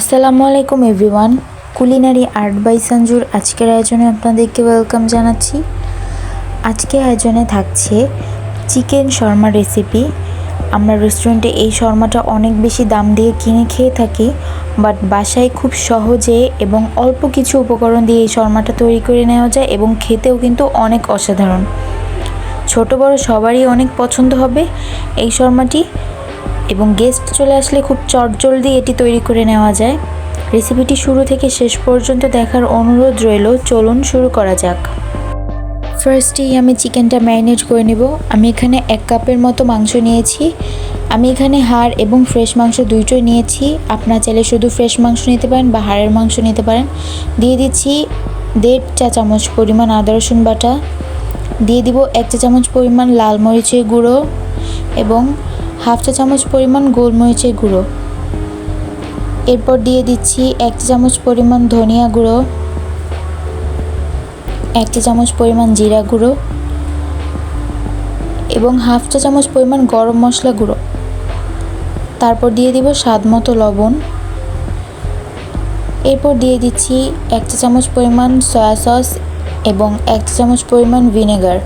আসসালামু আলাইকুম everyone. Culinary art by সঞ্জুর আজকের আয়োজনে আপনাদেরকে ওয়েলকাম জানাচ্ছি। আজকে আয়োজনে থাকছে চিকেন শর্মা রেসিপি। আমরা রেস্টুরেন্টে এই শর্মাটা অনেক বেশি দাম দিয়ে কিনে খেয়ে থাকি, বাট বাসায় খুব সহজে এবং অল্প কিছু উপকরণ দিয়ে এই শর্মাটা তৈরি করে নেওয়া যায় এবং খেতেও কিন্তু অনেক অসাধারণ। ছোট বড় সবারই অনেক পছন্দ হবে এই শর্মাটি, এবং গেস্ট চলে আসলে খুব চটজলদি এটি তৈরি করে নেওয়া যায়। রেসিপিটি শুরু থেকে শেষ পর্যন্ত দেখার অনুরোধ রইল। চলুন শুরু করা যাক। ফার্স্টেই আমি চিকেনটা ম্যারিনেট করে নেব। আমি এখানে 1 কাপের মতো মাংস নিয়েছি। আমি এখানে হাড় এবং ফ্রেশ মাংস দুইটোই নিয়েছি। আপনারা চাইলে শুধু ফ্রেশ মাংস নিতে পারেন বা হাড়ের মাংস নিতে পারেন। দিয়ে দিচ্ছি 1.5 চা চামচ পরিমাণ আদা রসুন বাটা। দিয়ে দিব 1 চা চামচ পরিমাণ লাল মরিচের গুঁড়ো এবং 1/2 চা চামচ পরিমাণ গোলমরিচের গুঁড়ো। এরপর দিয়ে দিচ্ছি 1 চা চামচ পরিমাণ ধনিয়া গুঁড়ো, 1 চা চামচ পরিমাণ জিরা গুঁড়ো এবং 1/2 চা চামচ পরিমাণ গরম মশলা গুঁড়ো। তারপর দিয়ে দিব স্বাদ মতো লবণ। এরপর দিয়ে দিচ্ছি 1 চা চামচ পরিমাণ সয়া সস এবং 1 চা চামচ পরিমাণ ভিনেগার।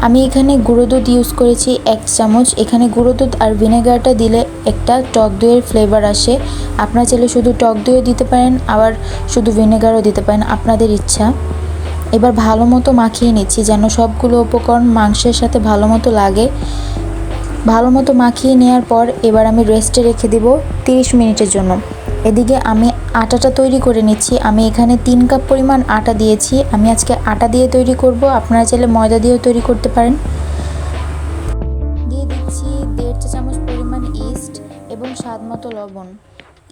আমি এখানে গুঁড়ো দুধ ইউজ করেছি 1 চামচ। এখানে গুঁড়ো দুধ আর ভিনেগারটা দিলে একটা টক দইয়ের ফ্লেভার আসে। আপনারা চাইলে শুধু টক দইও দিতে পারেন, আবার শুধু ভিনেগারও দিতে পারেন, আপনাদের ইচ্ছা। এবার ভালো মতো মাখিয়ে নিচ্ছি যেন সবগুলো উপকরণ মাংসের সাথে ভালো মতো লাগে। ভালো মতো মাখিয়ে নেওয়ার পর এবার আমি রেস্টে রেখে দিব 30 মিনিটের জন্য। এদিকে আমি আটাটা তৈরি করে নিচ্ছি। আমি এখানে 3 কাপ পরিমাণ আটা দিয়েছি। আমি আজকে আটা দিয়ে তৈরি করব, আপনারা চাইলে ময়দা দিয়েও তৈরি করতে পারেন। দিয়ে দিচ্ছি 1.5 চা চামচ পরিমাণ ইস্ট এবং স্বাদ মতো লবণ।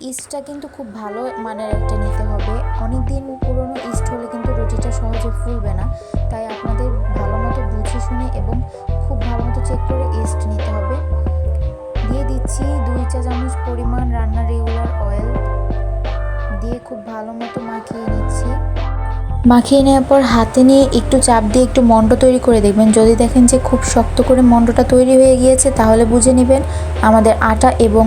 ইস্টটা কিন্তু খুব ভালো মানের একটা নিতে হবে। অনেক দিন পুরনো ইস্ট হলে কিন্তু রুটিটা সহজে ফুলবে না, তাই আপনাদের ভালো মতো বুঝে শুনে এবং খুব ভালো মতো চেক করে ইস্ট নিতে হবে। দিয়ে দিচ্ছি 2 চা চামচ পরিমাণ রান্নার রেগুলার অয়েল দিয়ে খুব ভালো মতো মাখিয়ে নিচ্ছি। মাখিয়ে নেওয়ার পর হাতে নিয়ে একটু চাপ দিয়ে একটু মণ্ড তৈরি করে দেখবেন। যদি দেখেন যে খুব শক্ত করে মণ্ডটা তৈরি হয়ে গিয়েছে, তাহলে বুঝে নেবেন আমাদের আটা এবং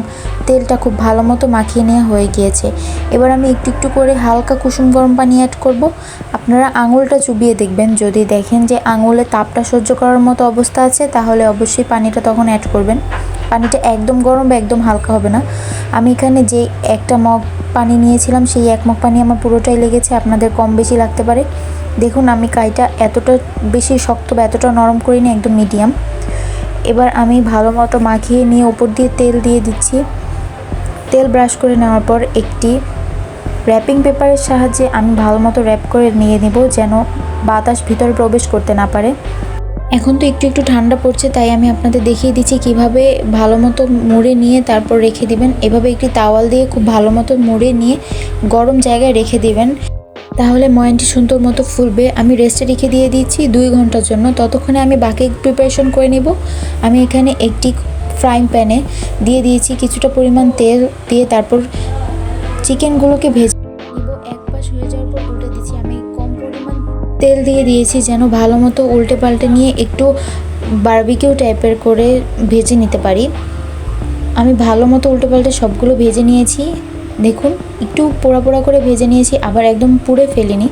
তেলটা খুব ভালো মতো মাখিয়ে নেওয়া হয়ে গিয়েছে। এবার আমি একটু একটু করে হালকা কুসুম গরম পানি অ্যাড করব। আপনারা আঙুলটা চুবিয়ে দেখবেন, যদি দেখেন যে আঙুলে তাপটা সহ্য করার মতো অবস্থা আছে, তাহলে অবশ্যই পানিটা তখন অ্যাড করবেন। পানিটা একদম গরম বা একদম হালকা হবে না। আমি এখানে যে 1 মগ পানি নিয়েছিলাম, সেই 1 মগ পানি আমার পুরোটাই লেগেছে। আপনাদের কম বেশি লাগতে পারে। দেখুন আমি কাইটা এতটা বেশি শক্ত বা এতটা নরম করিনি, একদম মিডিয়াম। এবার আমি ভালো মতো মাখিয়ে নিয়ে উপর দিয়ে তেল দিয়ে দিচ্ছি। তেল ব্রাশ করে নেওয়ার পর একটি র্যাপিং পেপারের সাহায্যে আমি ভালো মতো র্যাপ করে নিয়ে নেব, যেন বাতাস ভিতরে প্রবেশ করতে না পারে। এখন তো একটু একটু ঠান্ডা পড়ছে, তাই আমি আপনাদের দেখিয়ে দিচ্ছি কিভাবে ভালো মতো মুড়ে নিয়ে তারপর রেখে দিবেন। এভাবে একটি তাওয়াল দিয়ে খুব ভালো মতো মুড়ে নিয়ে গরম জায়গায় রেখে দিবেন, তাহলে ময়ানটি সুন্দর মতো ফুলবে। আমি রেস্টে রেখে দিয়ে দিচ্ছি 2 ঘন্টার জন্য। ততক্ষণে আমি বাকি প্রিপারেশন করে নেব। আমি এখানে একটি ফ্রাইং প্যানে দিয়ে দিয়েছি কিছুটা পরিমাণ তেল দিয়ে, তারপর চিকেনগুলোকে ভেজে নিব। এক পাশ হয়ে যাওয়ার পর উল্টে দিচ্ছি। আমি কম পরিমাণ তেল দিয়ে দিয়েছি যেন ভালো মতো উল্টে পাল্টে নিয়ে একটু বারবিকিউ টাইপের করে ভেজে নিতে পারি। আমি ভালো মতো উল্টে পাল্টে সবগুলো ভেজে নিয়েছি। দেখুন একটু পোড়া পোড়া করে ভেজে নিয়েছি, আবার একদম পুড়ে ফেলিনি।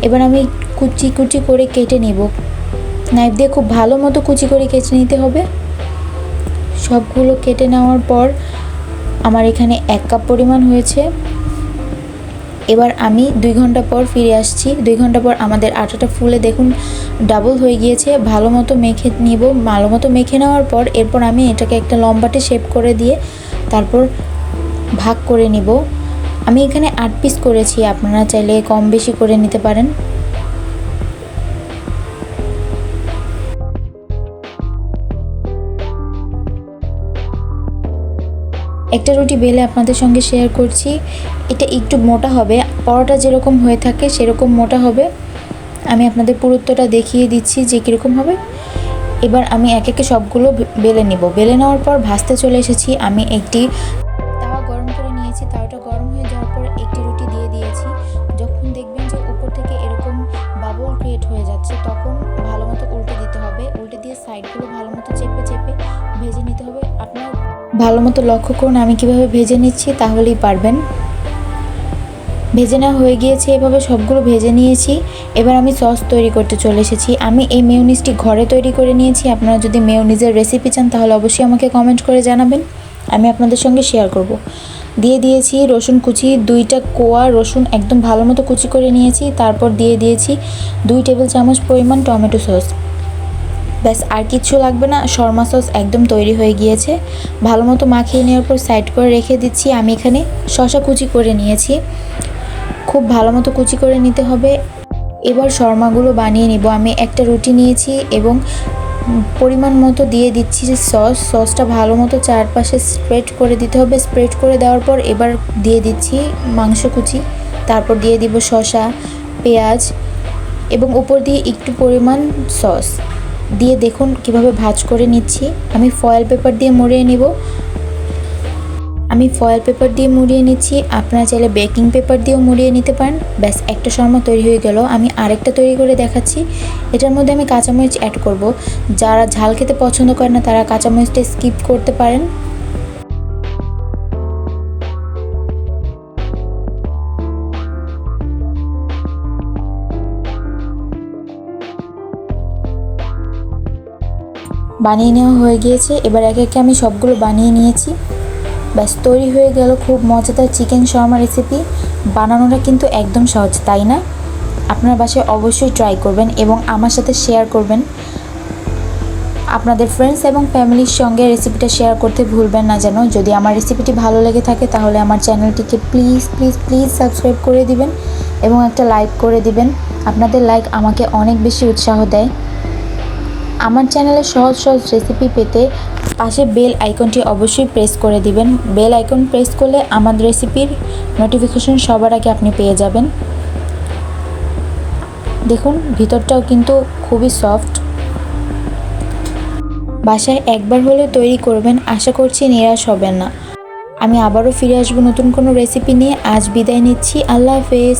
এবার আমি কুচি কুচি করে কেটে নিব। নাইফ দিয়ে খুব ভালো মতো কুচি করে কেটে নিতে হবে। সবগুলো কেটে নেওয়ার পর আমার এখানে 1 কাপ পরিমাণ হয়েছে। এবার আমি 2 ঘন্টা পর ফিরে আসছি। 2 ঘন্টা পর আমাদের আটাটা ফুলে দেখুন ডাবল হয়ে গিয়েছে। ভালো মতো মেখে নিব। ভালো মতো মেখে নেওয়ার পর এরপর আমি এটাকে একটা লম্বাটে শেপ করে দিয়ে তারপর ভাগ করে নিব। আমি এখানে 8 পিস করেছি, আপনারা চাইলে কম বেশি করে নিতে পারেন। একটা রুটি বেলে আপনাদের সঙ্গে শেয়ার করছি। এটা একটু মোটা হবে, পরোটা যেরকম হয়ে থাকে সেরকম মোটা হবে। আমি আপনাদের পুরুত্বটা দেখিয়ে দিচ্ছি যে কীরকম হবে। এবার আমি এক একে সবগুলো বেলে নিব। বেলে নেওয়ার পর ভাজতে চলে এসেছি। আমি একটি তাওয়া গরম করে নিয়েছি। তাওয়াটা গরম হয়ে যাওয়ার পর একটি রুটি দিয়ে দিয়েছি। যখন দেখবেন যে উপর থেকে এরকম বাবল ক্রিয়েট হয়ে যাচ্ছে, তখন ভালো মতো উল্টে দিতে হবে। উল্টে দিয়ে সাইডগুলো ভালো মতো চেপে চেপে ভেজে নিতে হবে। আপনার ভালো মতো লক্ষ্য করুন আমি কিভাবে ভেজে নিচ্ছি, তাহলেই পারবেন। ভেজে নেওয়া হয়ে গিয়েছে, এভাবে সবগুলো ভেজে নিয়েছি। এবার আমি সস তৈরি করতে চলে এসেছি। আমি এই মেয়োনিজটি ঘরে তৈরি করে নিয়েছি। আপনারা যদি মেয়োনিজের রেসিপি চান তাহলে অবশ্যই আমাকে কমেন্ট করে জানাবেন, আমি আপনাদের সঙ্গে শেয়ার করব। দিয়ে দিয়েছি রসুন কুচি, 2টা কোয়া রসুন একদম ভালো মতো কুচি করে নিয়েছি। তারপর দিয়ে দিয়েছি 2 টেবিল চামচ পরিমাণ টমেটো সস। ব্যাস, আর কিচ্ছু লাগবে না, শর্মা সস একদম তৈরি হয়ে গিয়েছে। ভালো মতো মাখিয়ে নেওয়ার পর সাইড করে রেখে দিচ্ছি। আমি এখানে শসা কুচি করে নিয়েছি, খুব ভালো মতো কুচি করে নিতে হবে। এবার শর্মাগুলো বানিয়ে নিব। আমি একটা রুটি নিয়েছি এবং পরিমাণ মতো দিয়ে দিচ্ছি সসটা ভালো মতো চারপাশে স্প্রেড করে দিতে হবে। স্প্রেড করে দেওয়ার পর এবার দিয়ে দিচ্ছি মাংস কুচি, তারপর দিয়ে দিব শসা, পেঁয়াজ এবং উপর দিয়ে একটু পরিমাণ সস দিয়ে দেখুন কিভাবে ভাঁজ করে নিচ্ছি। আমি ফয়েল পেপার দিয়ে মুড়িয়ে নিচ্ছি। আপনারা চাইলে বেকিং পেপার দিয়েও মুড়িয়ে নিতে পারেন। ব্যাস, একটা শর্মা তৈরি হয়ে গেল। আমি আরেকটা তৈরি করে দেখাচ্ছি। এটার মধ্যে আমি কাঁচামরিচ অ্যাড করব। যারা ঝাল খেতে পছন্দ করে না তারা কাঁচামরিচটা স্কিপ করতে পারেন। বানিয়ে নেওয়া হয়ে গিয়েছে। এবার একে একে আমি সবগুলো বানিয়ে নিয়েছি। ব্যাস, তৈরি হয়ে গেল খুব মজাদার চিকেন শর্মা রেসিপি। বানানোটা কিন্তু একদম সহজ, তাই না? আপনার বাসায় অবশ্যই ট্রাই করবেন এবং আমার সাথে শেয়ার করবেন। আপনাদের ফ্রেন্ডস এবং ফ্যামিলির সঙ্গে রেসিপিটা শেয়ার করতে ভুলবেন না যেন। যদি আমার রেসিপিটি ভালো লেগে থাকে তাহলে আমার চ্যানেলটিকে প্লিজ প্লিজ প্লিজ সাবস্ক্রাইব করে দিবেন এবং একটা লাইক করে দিবেন। আপনাদের লাইক আমাকে অনেক বেশি উৎসাহ দেয়। আমার চ্যানেলে সহজ সহজ রেসিপি পেতে পাশে বেল আইকনটি অবশ্যই প্রেস করে দিবেন। বেল আইকন প্রেস করলে আমার রেসিপির নোটিফিকেশন সবার আগে আপনি পেয়ে যাবেন। দেখুন ভিতরটাও কিন্তু খুবই সফট। বাসায় একবার হলে তৈরি করবেন, আশা করছি নিরাশ হবেন না। আমি আবারও ফিরে আসবো নতুন কোনো রেসিপি নিয়ে। আজ বিদায় নিচ্ছি, আল্লাহ হাফেজ।